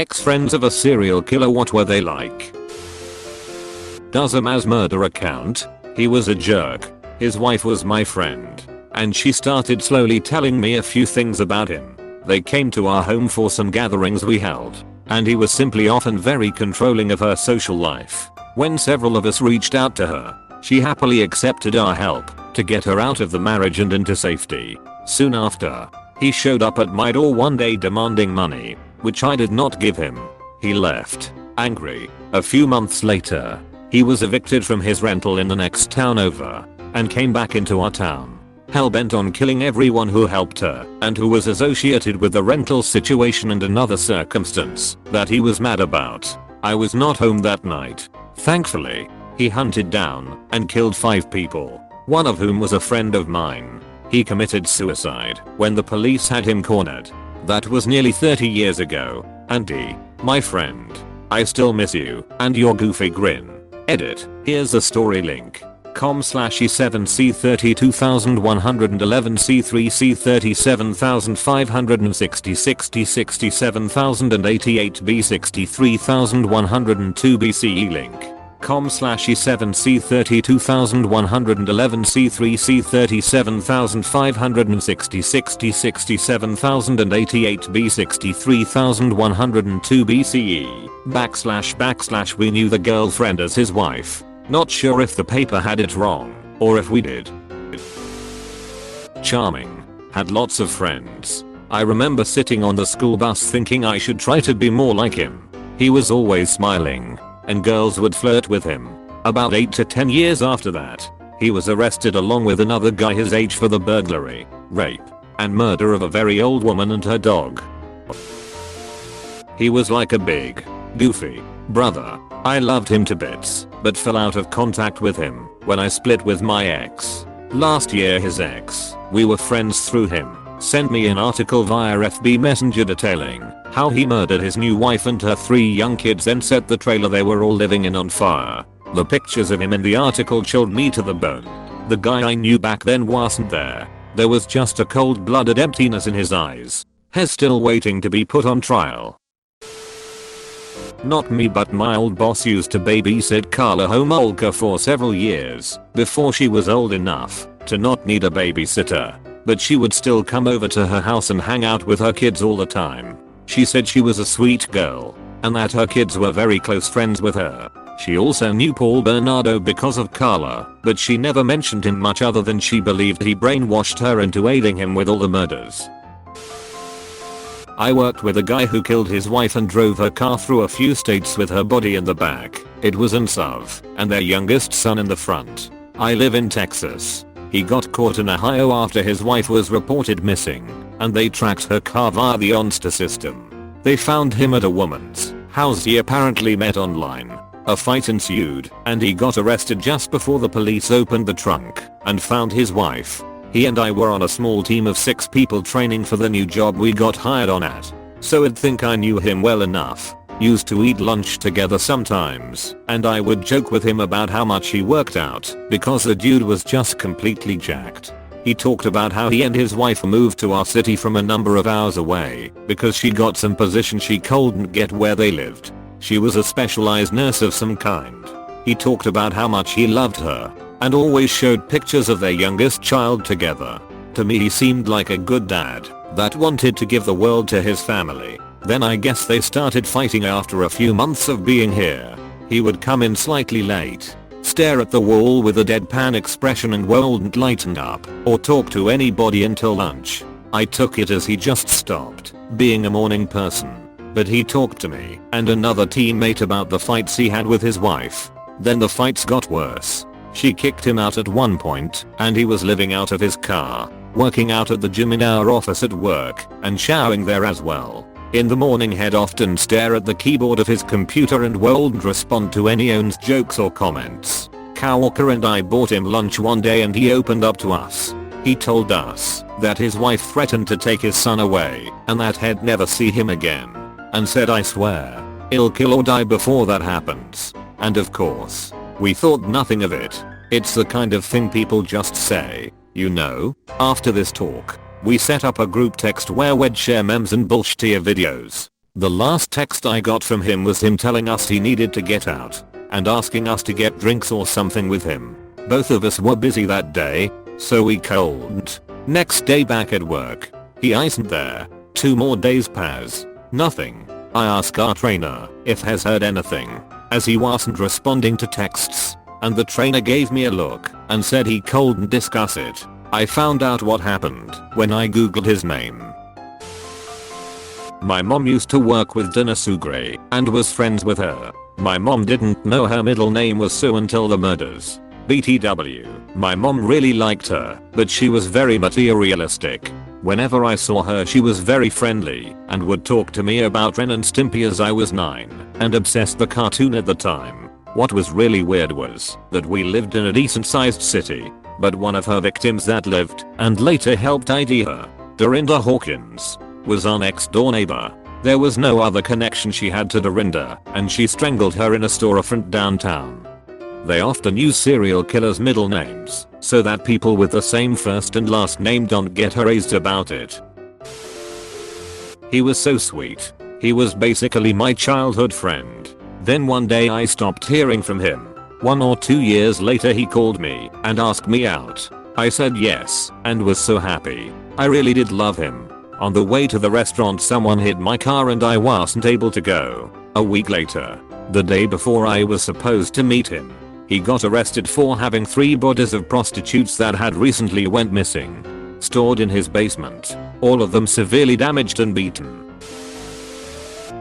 Ex-friends of a serial killer, what were they like? Does a mass murderer count? He was a jerk. His wife was my friend, and she started slowly telling me a few things about him. They came to our home for some gatherings we held, and he was simply often very controlling of her social life. When several of us reached out to her, she happily accepted our help to get her out of the marriage and into safety. Soon after, he showed up at my door one day demanding money, which I did not give him. He left, angry. A few months later, he was evicted from his rental in the next town over, and came back into our town, hell-bent on killing everyone who helped her and who was associated with the rental situation and another circumstance that he was mad about. I was not home that night. Thankfully, he hunted down and killed 5 people, one of whom was a friend of mine. He committed suicide when the police had him cornered. That was nearly 30 years ago. Auntie, my friend, I still miss you and your goofy grin. Edit. Here's the story link. com/e7c37,111c3c37,560 BCE link. com/e7c37,111c3c37,560 BCE. // we knew the girlfriend as his wife. Not sure if the paper had it wrong, or if we did. Charming. Had lots of friends. I remember sitting on the school bus thinking I should try to be more like him. He was always smiling, and girls would flirt with him. About 8 to 10 years after that, he was arrested along with another guy his age for the burglary, rape, and murder of a very old woman and her dog. He was like a big, goofy brother. I loved him to bits, but fell out of contact with him when I split with my ex. Last year his ex, we were friends through him, sent me an article via FB Messenger detailing how he murdered his new wife and her 3 young kids, then set the trailer they were all living in on fire. The pictures of him in the article chilled me to the bone. The guy I knew back then wasn't there. There was just a cold-blooded emptiness in his eyes. He's still waiting to be put on trial. Not me, but my old boss used to babysit Carla Homolka for several years before she was old enough to not need a babysitter. But she would still come over to her house and hang out with her kids all the time. She said she was a sweet girl and that her kids were very close friends with her. She also knew Paul Bernardo because of Carla, but she never mentioned him much other than she believed he brainwashed her into aiding him with all the murders. I worked with a guy who killed his wife and drove her car through a few states with her body in the back. It was in SUV, and their youngest son in the front. I live in Texas. He got caught in Ohio after his wife was reported missing, and they tracked her car via the OnStar system. They found him at a woman's house he apparently met online. A fight ensued, and he got arrested just before the police opened the trunk and found his wife. He and I were on a small team of 6 people training for the new job we got hired on at. So I'd think I knew him well enough. Used to eat lunch together sometimes, and I would joke with him about how much he worked out because the dude was just completely jacked. He talked about how he and his wife moved to our city from a number of hours away because she got some position she couldn't get where they lived. She was a specialized nurse of some kind. He talked about how much he loved her and always showed pictures of their youngest child together. To me he seemed like a good dad that wanted to give the world to his family. Then I guess they started fighting after a few months of being here. He would come in slightly late, stare at the wall with a deadpan expression and wouldn't lighten up or talk to anybody until lunch. I took it as he just stopped being a morning person. But he talked to me and another teammate about the fights he had with his wife. Then the fights got worse. She kicked him out at one point, and he was living out of his car, working out at the gym in our office at work, and showering there as well. In the morning he'd often stare at the keyboard of his computer and wouldn't respond to anyone's jokes or comments. Walker and I bought him lunch one day and he opened up to us. He told us that his wife threatened to take his son away and that he'd never see him again. And said, "I swear, I'll kill or die before that happens." And of course, we thought nothing of it. It's the kind of thing people just say, you know. After this talk, we set up a group text where we'd share memes and bullshittier videos. The last text I got from him was him telling us he needed to get out and asking us to get drinks or something with him. Both of us were busy that day, so we called. Next day back at work, he isn't there. 2 more days pass. Nothing. I ask our trainer if has heard anything, as he wasn't responding to texts, and the trainer gave me a look and said he couldn't discuss it. I found out what happened when I googled his name. My mom used to work with Dana Sugre and was friends with her. My mom didn't know her middle name was Sue until the murders. BTW. My mom really liked her, but she was very materialistic. Whenever I saw her she was very friendly and would talk to me about Ren and Stimpy as I was 9 and obsessed the cartoon at the time. What was really weird was that we lived in a decent sized city, but one of her victims that lived and later helped ID her, Dorinda Hawkins, was our next door neighbor. There was no other connection she had to Dorinda, and she strangled her in a storefront downtown. They often use serial killers' middle names so that people with the same first and last name don't get harassed about it. He was so sweet. He was basically my childhood friend. Then one day I stopped hearing from him. 1 or 2 years later he called me and asked me out. I said yes and was so happy. I really did love him. On the way to the restaurant someone hit my car and I wasn't able to go. A week later, the day before I was supposed to meet him, he got arrested for having 3 bodies of prostitutes that had recently went missing, stored in his basement, all of them severely damaged and beaten.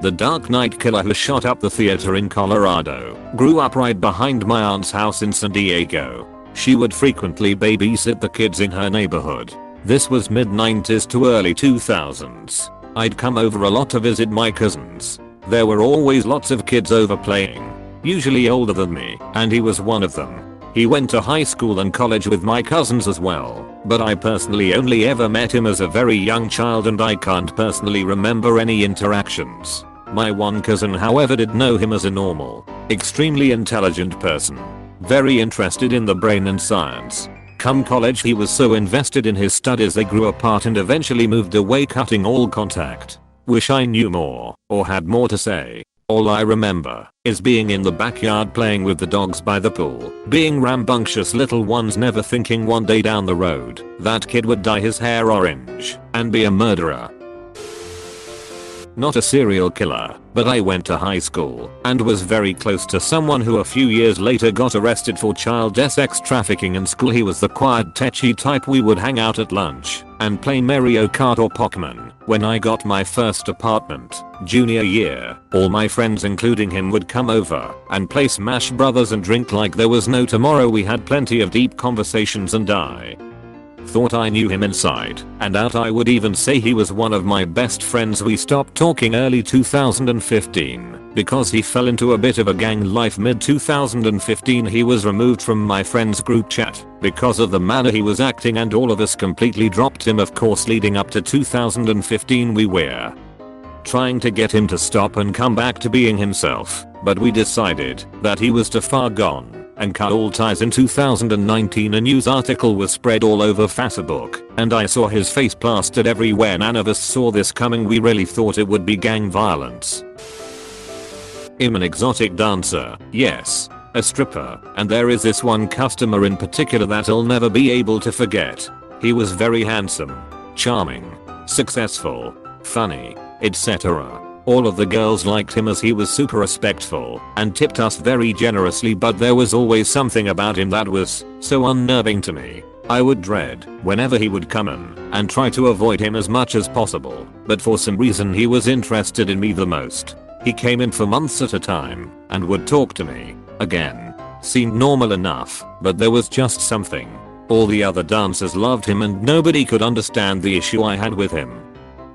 The Dark Knight killer who shot up the theater in Colorado grew up right behind my aunt's house in San Diego. She would frequently babysit the kids in her neighborhood. This was mid-90s to early 2000s. I'd come over a lot to visit my cousins. There were always lots of kids over playing, usually older than me, and he was one of them. He went to high school and college with my cousins as well, but I personally only ever met him as a very young child and I can't personally remember any interactions. My one cousin however did know him as a normal, extremely intelligent person, very interested in the brain and science. Come college he was so invested in his studies they grew apart and eventually moved away, cutting all contact. Wish I knew more or had more to say. All I remember is being in the backyard playing with the dogs by the pool, being rambunctious little ones, never thinking one day down the road that kid would dye his hair orange and be a murderer. Not a serial killer, but I went to high school and was very close to someone who a few years later got arrested for child sex trafficking in school. He was the quiet tetchy type. We would hang out at lunch and play Mario Kart or Pokemon. When I got my first apartment, junior year, all my friends including him would come over and play Smash Brothers and drink like there was no tomorrow. We had plenty of deep conversations and I thought I knew him inside and out. I would even say he was one of my best friends. We stopped talking early 2015 because he fell into a bit of a gang life. Mid 2015 he was removed from my friends group chat because of the manner he was acting and all of us completely dropped him. Of course, leading up to 2015 we were trying to get him to stop and come back to being himself, but we decided that he was too far gone and cut all ties. In 2019 a news article was spread all over Facebook and I saw his face plastered everywhere. None of us saw this coming. We really thought it would be gang violence. I'm an exotic dancer, yes, a stripper, and there is this one customer in particular that I'll never be able to forget. He was very handsome, charming, successful, funny, etc. All of the girls liked him as he was super respectful and tipped us very generously, but there was always something about him that was so unnerving to me. I would dread whenever he would come in and try to avoid him as much as possible, but for some reason he was interested in me the most. He came in for months at a time and would talk to me. Again, seemed normal enough, but there was just something. All the other dancers loved him and nobody could understand the issue I had with him.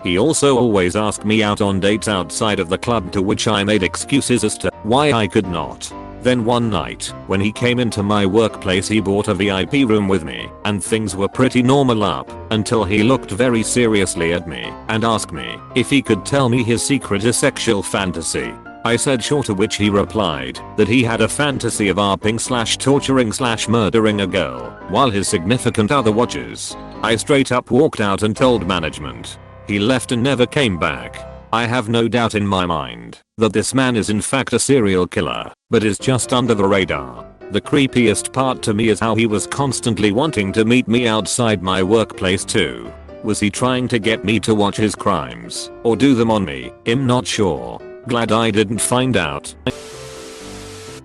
He also always asked me out on dates outside of the club, to which I made excuses as to why I could not. Then one night, when he came into my workplace, he bought a VIP room with me and things were pretty normal up until he looked very seriously at me and asked me if he could tell me his secret sexual fantasy. I said sure, to which he replied that he had a fantasy of arping/torturing/murdering a girl while his significant other watches. I straight up walked out and told management. He left and never came back. I have no doubt in my mind that this man is in fact a serial killer, but is just under the radar. The creepiest part to me is how he was constantly wanting to meet me outside my workplace too. Was he trying to get me to watch his crimes or do them on me? I'm not sure. Glad I didn't find out.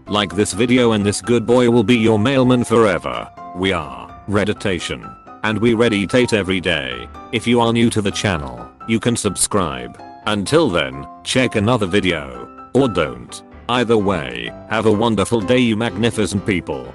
Like this video and this good boy will be your mailman forever. We are Redditation, and we Redditate every day. If you are new to the channel, you can subscribe. Until then, check another video. Or don't. Either way, have a wonderful day you magnificent people.